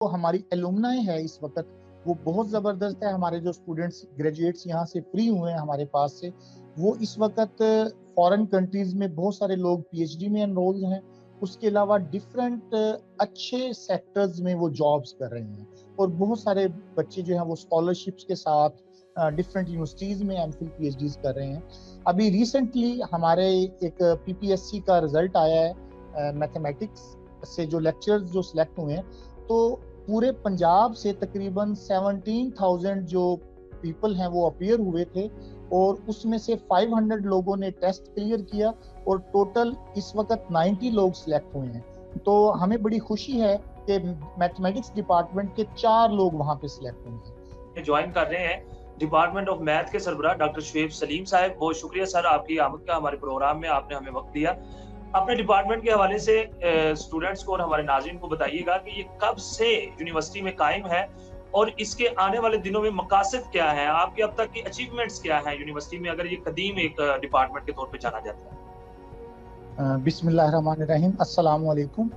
तो हमारी एलुमनाई है इस वक्त वो बहुत ज़बरदस्त है। हमारे जो स्टूडेंट्स ग्रेजुएट्स यहाँ से फ्री हुए हैं हमारे पास से, वो इस वक्त फॉरेन कंट्रीज़ में बहुत सारे लोग पीएचडी में एनरोल्ड हैं। उसके अलावा डिफरेंट अच्छे सेक्टर्स में वो जॉब्स कर रहे हैं और बहुत सारे बच्चे जो हैं वो स्कॉलरशिप्स के साथ डिफरेंट यूनिवर्सिटीज़ में एमफिल पीएचडीज कर रहे हैं। अभी रिसेंटली हमारे एक पीपीएससी का रिजल्ट आया है मैथमेटिक्स से, जो लेक्चरर्स जो सिलेक्ट हुए हैं, तो पूरे पंजाब से तकरीबन 17,000 जो पीपल हैं वो अपीयर हुए थे और उसमें से 500 लोगों ने टेस्ट क्लियर किया और टोटल इस वक्त 90 लोग सिलेक्ट हुए हैं। तो हमें बड़ी खुशी है कि मैथमेटिक्स डिपार्टमेंट के 4 लोग वहाँ पे सिलेक्ट हुए हैं। ज्वाइन कर रहे हैं डिपार्टमेंट ऑफ मैथ के सरबराह डॉक्टर शुएब सलीम साहब। बहुत शुक्रिया सर आपकी आमद का हमारे प्रोग्राम में, आपने हमें वक्त दिया। अपने डिपार्टमेंट के हवाले से स्टूडेंट्स को और हमारे नाज़रीन को बताइएगा कि ये कब से यूनिवर्सिटी में कायम है और इसके आने वाले दिनों में मकासद क्या है, आपके अब तक की अचीवमेंट्स क्या हैं यूनिवर्सिटी में, अगर ये कदीम एक डिपार्टमेंट के तौर पे जाना जाता है। बिस्मिल्लाहिर्रहमानिर्रहीम, अस्सलाम वालेकुम।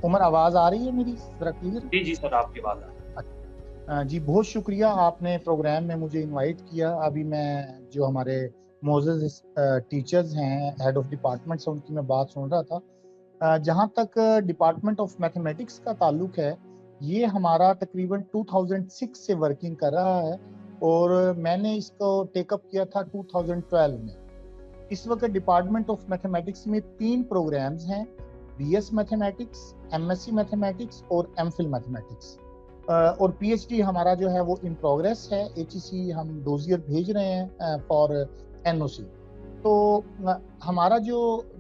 उमर, आवाज़ आ रही है मेरी जरा क्लियर? जी सर, आपकी बात है। जी, बहुत शुक्रिया आपने प्रोग्राम में मुझे इनवाइट किया। अभी मैं जो हमारे मोज़ेज़ टीचर्स हैं, हेड ऑफ डिपार्टमेंट्स हैं, उनकी मैं बात सुन रहा था। जहाँ तक डिपार्टमेंट ऑफ मैथमेटिक्स का ताल्लुक है, ये हमारा तकरीबन 2006 से वर्किंग कर रहा है और मैंने इसको टेकअप किया था 2012 में। इस वक्त डिपार्टमेंट ऑफ मैथमेटिक्स में 3 प्रोग्राम्स हैं, बीएस मैथमेटिक्स, एमएससी मैथमेटिक्स और एमफिल मैथमेटिक्स। और पीएचडी हमारा जो है वो इन प्रोग्रेस है। एचईसी हम डोजियर भेज रहे हैं फॉर एनओसी। तो हमारा जो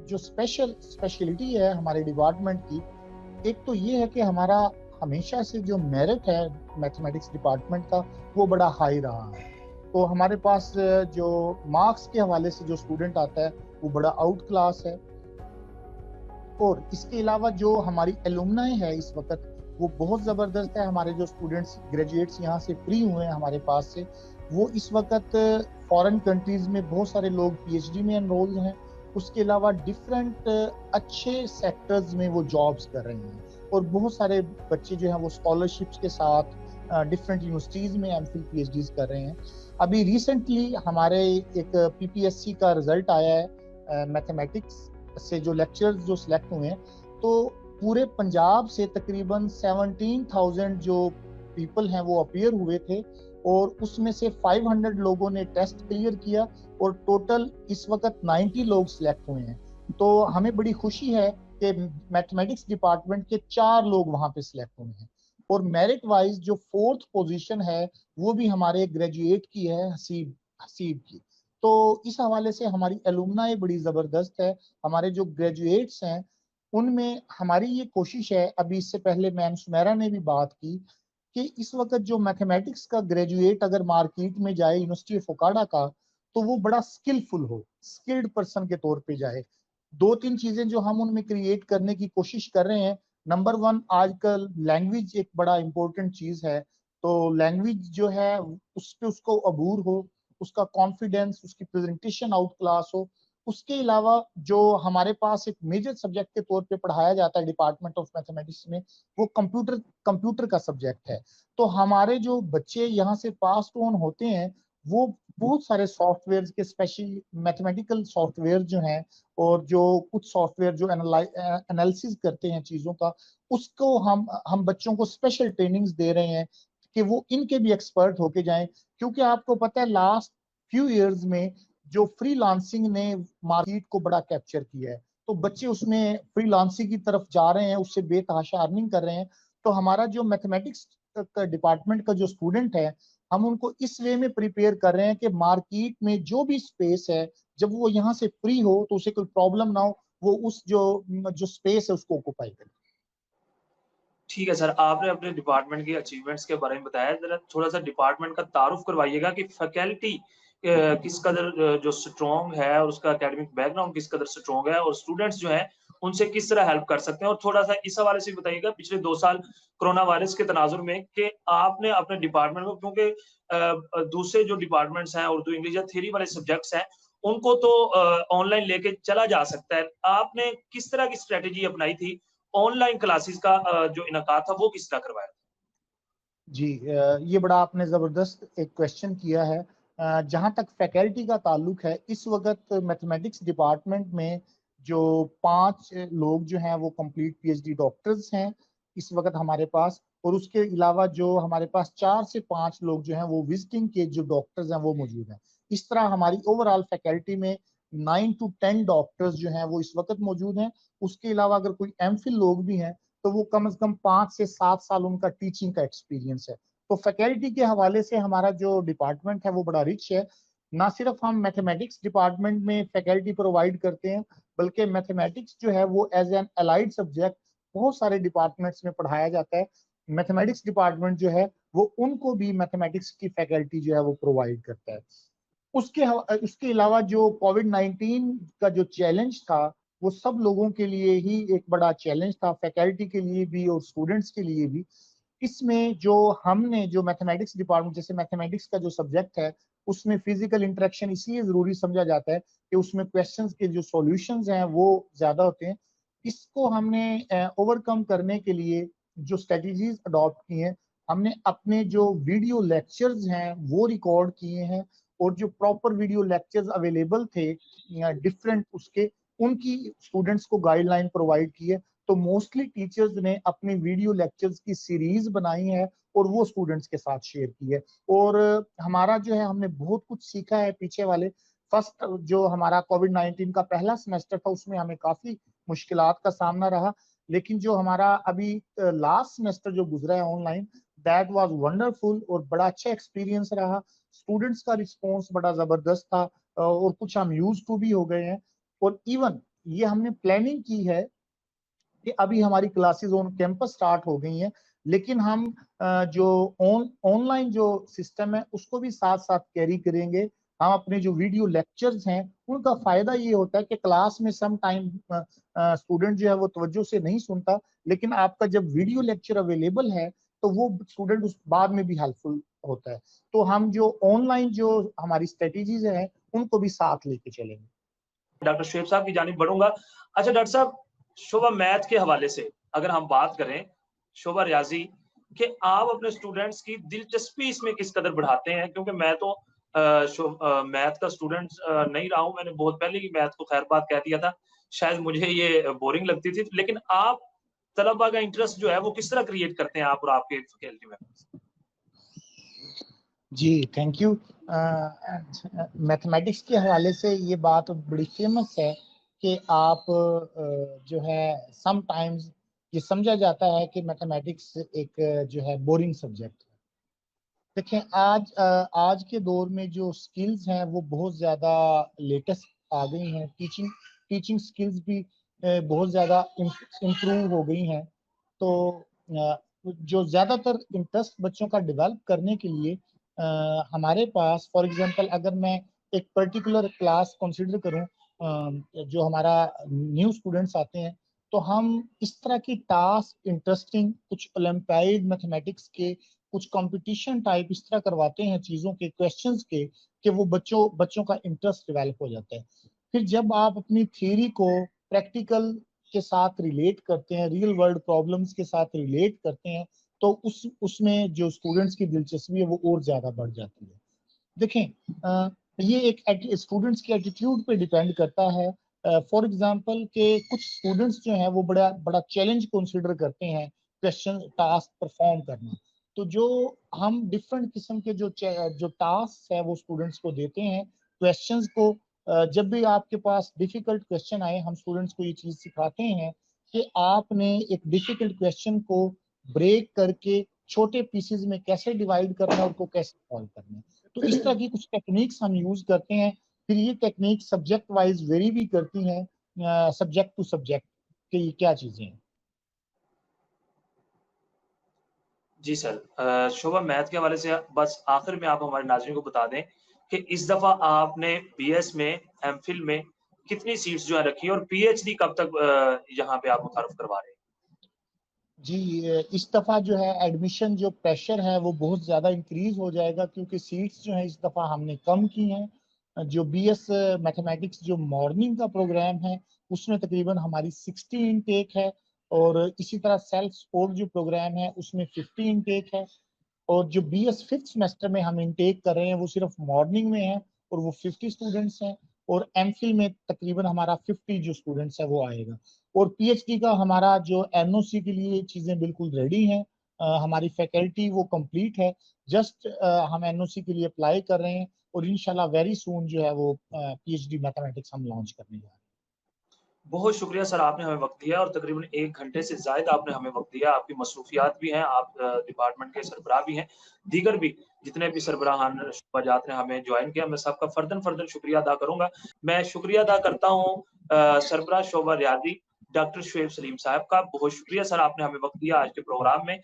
जो स्पेशलिटी है हमारे डिपार्टमेंट की, एक तो ये है कि हमारा हमेशा से जो मेरिट है मैथमेटिक्स डिपार्टमेंट का वो बड़ा हाई रहा है। तो हमारे पास जो मार्क्स के हवाले से जो स्टूडेंट आता है वो बड़ा आउट क्लास है। और इसके अलावा जो हमारी एलुमनाई है इस वक्त वो बहुत ज़बरदस्त है। हमारे जो स्टूडेंट्स ग्रेजुएट्स यहाँ से फ्री हुए हैं हमारे पास से, वो इस वक्त फॉरेन कंट्रीज़ में बहुत सारे लोग पीएचडी में एनरोल्ड हैं। उसके अलावा डिफरेंट अच्छे सेक्टर्स में वो जॉब्स कर रहे हैं और बहुत सारे बच्चे जो हैं वो स्कॉलरशिप्स के साथ डिफरेंट यूनिवर्सिटीज़ में एमफिल पीएचडीज कर रहे हैं। अभी रिसेंटली हमारे एक पीपीएससी का रिजल्ट आया है मैथमेटिक्स से, जो लेक्चरर्स जो सिलेक्ट हुए हैं, तो पूरे पंजाब से तकरीबन 17,000 जो पीपल हैं वो अपीयर हुए थे और उसमें से 500 लोगों ने टेस्ट क्लियर किया और टोटल इस वक्त 90 लोग सिलेक्ट हुए हैं। तो हमें बड़ी खुशी है कि मैथमेटिक्स डिपार्टमेंट के 4 लोग वहाँ पे सिलेक्ट हुए हैं और मेरिट वाइज जो 4th पोजीशन है वो भी हमारे ग्रेजुएट की है, हसीब हसीब की। तो इस हवाले से हमारी एलुमनाई बड़ी ज़बरदस्त है। हमारे जो ग्रेजुएट्स हैं उनमें हमारी ये कोशिश है, अभी इससे पहले मैम सुमेरा ने भी बात की, कि इस वक्त जो मैथमेटिक्स का ग्रेजुएट अगर मार्केट में जाए यूनिवर्सिटी ऑफ ओकाडा का, तो वो बड़ा स्किलफुल हो, स्किल्ड पर्सन के तौर पे जाए। 2-3 चीजें जो हम उनमें क्रिएट करने की कोशिश कर रहे हैं। नंबर 1, आजकल लैंग्वेज एक बड़ा इंपॉर्टेंट चीज है। तो लैंग्वेज जो है उस पे उसको अबूर हो, उसका कॉन्फिडेंस, उसकी प्रेजेंटेशन आउट क्लास हो। उसके अलावा जो हमारे पास एक मेजर सब्जेक्ट के तौर पे पढ़ाया जाता है डिपार्टमेंट ऑफ मैथमेटिक्स में, वो कंप्यूटर का सब्जेक्ट है। तो हमारे जो बच्चे यहाँ से पास ऑन होते हैं वो बहुत सारे सॉफ्टवेयर के, स्पेशली मैथमेटिकल सॉफ्टवेयर जो हैं और जो कुछ सॉफ्टवेयर जो एनालिसिस करते हैं चीजों का, उसको हम बच्चों को स्पेशल ट्रेनिंग्स दे रहे हैं कि वो इनके भी एक्सपर्ट होके जाएं। क्योंकि आपको पता है लास्ट फ्यू इयर्स में जो फ्रीलांसिंग ने मार्केट को बड़ा कैप्चर किया है, तो बच्चे उसमें फ्रीलांसिंग की तरफ जा रहे हैं, उससे बेतहाशा अर्निंग कर रहे हैं। तो हमारा जो मैथमेटिक्स का डिपार्टमेंट का जो स्टूडेंट है, हम उनको इस वे में प्रिपेयर कर रहे हैं कि मार्केट में जो भी स्पेस है, जब वो यहाँ से फ्री हो तो उसे कोई प्रॉब्लम ना हो, वो उस जो स्पेस है उसको ऑक्यूपाई करे। ठीक है सर, आपने अपने डिपार्टमेंट के अचीवमेंट्स के बारे में बताया। जरा थोड़ा सा डिपार्टमेंट का तारुफ करवाइएगा कि फैकल्टी किस कदर जो स्ट्रॉन्ग है और उसका एकेडमिक बैकग्राउंड किस कदर स्ट्रॉन्ग है और स्टूडेंट्स जो हैं उनसे किस तरह हेल्प कर सकते हैं। और थोड़ा सा इस हवाले से भी बताइएगा पिछले 2 साल कोरोना वायरस के तनाजुर में कि आपने अपने डिपार्टमेंट में, क्योंकि दूसरे जो डिपार्टमेंट्स हैं उर्दू इंग्लिश या थ्योरी वाले सब्जेक्ट्स हैं उनको तो ऑनलाइन लेके चला जा सकता है, आपने किस तरह की स्ट्रेटेजी अपनाई थी? ऑनलाइन क्लासेस का जो इनकाद था वो किस तरह करवाया? जी, ये बड़ा आपने ज़बरदस्त एक क्वेश्चन किया है। जहाँ तक फैकल्टी का ताल्लुक है, इस वक़्त मैथमेटिक्स डिपार्टमेंट में जो 5 लोग जो हैं वो कंप्लीट पीएचडी डॉक्टर्स हैं इस वक़्त हमारे पास, और उसके अलावा जो हमारे पास 4 से 5 लोग जो हैं वो विजिटिंग के जो डॉक्टर्स हैं वो मौजूद हैं। इस तरह हमारी ओवरऑल फैकल्टी में 9 टू 10 डॉक्टर्स जो हैं वो इस वक़्त मौजूद हैं। उसके अलावा अगर कोई एमफिल लोग भी हैं तो वो कम से कम 5 से 7 साल उनका टीचिंग का एक्सपीरियंस है। तो फैकल्टी के हवाले से हमारा जो डिपार्टमेंट है वो बड़ा रिच है। ना सिर्फ हम मैथमेटिक्स डिपार्टमेंट में फैकल्टी प्रोवाइड करते हैं, बल्कि मैथमेटिक्स जो है वो एज एन अलाइड सब्जेक्ट बहुत सारे डिपार्टमेंट्स में पढ़ाया जाता है। मैथमेटिक्स डिपार्टमेंट जो है वो उनको भी मैथमेटिक्स की फैकल्टी जो है वो प्रोवाइड करता है। उसके अलावा जो कोविड-19 का जो चैलेंज था, वो सब लोगों के लिए ही एक बड़ा चैलेंज था, फैकल्टी के लिए भी और स्टूडेंट्स के लिए भी। इसमें जो हमने जो मैथमेटिक्स डिपार्टमेंट, जैसे मैथमेटिक्स का जो सब्जेक्ट है, उसमें फिजिकल इंटरेक्शन इसलिए ज़रूरी समझा जाता है कि उसमें क्वेश्चंस के जो सॉल्यूशंस हैं, वो ज़्यादा होते हैं। इसको हमने ओवरकम करने के लिए जो स्ट्रेटजीज़ अडॉप्ट की हैं, हमने अपने जो वीडियो लेक्चर्स हैं, वो रिकॉर्ड किए हैं, और जो प्रॉपर वीडियो लेक्चर्स अवेलेबल थे डिफरेंट उसके, उनकी स्टूडेंट्स को गाइडलाइन प्रोवाइड की है। तो मोस्टली टीचर्स ने अपने वीडियो लेक्चर्स की सीरीज बनाई है और वो स्टूडेंट्स के साथ शेयर की है। और हमारा जो है, हमने बहुत कुछ सीखा है पीछे वाले। फर्स्ट जो हमारा कोविड-19 का पहला सेमेस्टर था उसमें हमें काफी मुश्किलात का सामना रहा, लेकिन जो हमारा अभी लास्ट सेमेस्टर जो गुजरा है ऑनलाइन, दैट वाज वंडरफुल और बड़ा अच्छा एक्सपीरियंस रहा। स्टूडेंट्स का रिस्पॉन्स बड़ा जबरदस्त था, और कुछ हम यूज टू भी हो गए हैं। और इवन ये हमने प्लानिंग की है कि अभी हमारी क्लासेस ऑन कैंपस स्टार्ट हो गई हैं, लेकिन हम जो ऑनलाइन जो सिस्टम है उसको भी साथ साथ कैरी करेंगे। हम अपने जो वीडियो लेक्चर्स हैं उनका फायदा ये होता है कि क्लास में सम टाइम स्टूडेंट जो है वो तवज्जो से नहीं सुनता, लेकिन आपका जब वीडियो लेक्चर अवेलेबल है तो वो स्टूडेंट उस बाद में भी हेल्पफुल होता है। तो हम जो ऑनलाइन जो हमारी स्ट्रेटेजीज हैं उनको भी साथ लेके चलेंगे। डॉक्टर शुएब साहब की जानिब बढ़ूँगा। अच्छा डॉक्टर साहब, शोभा मैथ के हवाले से अगर हम बात करें, शोभा रियाज़ी, कि आप अपने स्टूडेंट्स की दिलचस्पी इसमें किस कदर बढ़ाते हैं? क्योंकि मैं तो मैथ का स्टूडेंट नहीं रहा हूँ, मैंने बहुत पहले ही मैथ को खैर बात कह दिया था। शायद मुझे ये बोरिंग लगती थी, लेकिन आप तलबा का इंटरेस्ट जो है वो किस तरह क्रिएट करते हैं आप और आपके फैकल्टी मेंबर्स? जी, थैंक यू। मैथमेटिक्स के हवाले से ये बात बड़ी फेमस है कि आप जो है सम टाइम्स ये समझा जाता है कि मैथमेटिक्स एक जो है बोरिंग सब्जेक्ट है। देखें, आज के दौर में जो स्किल्स हैं वो बहुत ज़्यादा लेटेस्ट आ गई हैं। टीचिंग टीचिंग स्किल्स भी बहुत ज़्यादा इम्प्रूव हो गई हैं। तो जो ज़्यादातर इंटरेस्ट बच्चों का डेवलप करने के लिए हमारे पास, फॉर एग्जांपल अगर मैं एक पर्टिकुलर क्लास कंसीडर करूं, जो हमारा न्यू स्टूडेंट्स आते हैं, तो हम इस तरह की टास्क इंटरेस्टिंग, कुछ ओलंपियाड मैथमेटिक्स के, कुछ कंपटीशन टाइप इस तरह करवाते हैं चीज़ों के, क्वेश्चंस के, कि वो बच्चों बच्चों का इंटरेस्ट डेवलप हो जाता है। फिर जब आप अपनी थ्योरी को प्रैक्टिकल के साथ रिलेट करते हैं, रियल वर्ल्ड प्रॉब्लम्स के साथ रिलेट करते हैं, तो उसमें जो स्टूडेंट्स की दिलचस्पी है वो और ज्यादा बढ़ जाती है। देखें, ये एक स्टूडेंट्स के एटीट्यूड पे डिपेंड करता है। फॉर एग्जांपल के कुछ स्टूडेंट्स जो हैं वो बड़ा बड़ा चैलेंज कंसीडर करते हैं क्वेश्चन टास्क परफॉर्म करना। तो जो हम डिफरेंट किस्म के जो टास्क है वो स्टूडेंट्स को देते हैं, क्वेश्चंस को, जब भी आपके पास डिफिकल्ट क्वेश्चन आए, हम स्टूडेंट्स को ये चीज सिखाते हैं कि आपने एक डिफिकल्ट क्वेश्चन को ब्रेक करके छोटे पीसेज में कैसे डिवाइड करना है और उसको कैसे सॉल्व करना है। तो इस तरह की कुछ टेक्निक्स हम यूज करते हैं। फिर ये टेक्निक सब्जेक्ट वाइज वेरी भी करती हैं, सब्जेक्ट टू सब्जेक्ट, कि ये क्या चीजें हैं। जी सर। शोभा मैथ के हवाले से बस आखिर में आप हमारे नाज़रीन को बता दें कि इस दफ़ा आपने बीएस में, एमफिल में कितनी सीट्स जो है रखी है और पीएचडी कब तक यहाँ पे आप मुतारफ़ करवा रहे हैं? जी, इस दफा जो है एडमिशन जो प्रेशर है वो बहुत ज्यादा इंक्रीज हो जाएगा, क्योंकि सीट्स जो है इस दफा हमने कम की हैं। जो बीएस मैथमेटिक्स जो मॉर्निंग का प्रोग्राम है उसमें तकरीबन हमारी 60 इनटेक है, और इसी तरह सेल्फ सपोर्ट जो प्रोग्राम है उसमें 50 इनटेक है। और जो BS 5th सेमेस्टर में हम इनटेक कर रहे हैं वो सिर्फ मॉर्निंग में है और वो 50 स्टूडेंट्स हैं, और MPhil में तकरीबन हमारा 50 जो स्टूडेंट्स है वो आएगा। और PhD का हमारा जो NOC के लिए चीजें बिल्कुल रेडी हैं, हमारी फैकल्टी वो कंप्लीट है, जस्ट हम NOC के लिए अप्लाई कर रहे हैं, और इंशाल्लाह वेरी सून जो है वो PhD मैथमेटिक्स हम लॉन्च करने जा रहे हैं। बहुत शुक्रिया सर, आपने हमें वक़्त दिया और तकरीबन 1 घंटे से ज़ायद आपने हमें वक़्त दिया। आपकी मसरूफियात भी हैं, आप डिपार्टमेंट के सरबराह भी हैं, दीगर भी जितने भी सरबराहान शुअबाजात ने हमें जॉइन किया, मैं सबका फ़र्दन-फ़र्दन शुक्रिया अदा करूँगा। मैं शुक्रिया अदा करता हूँ सरबराह शोबा रियाज़ी डॉक्टर शुएब सलीम साहब का। बहुत शुक्रिया सर, आपने हमें वक़्त दिया आज के प्रोग्राम में।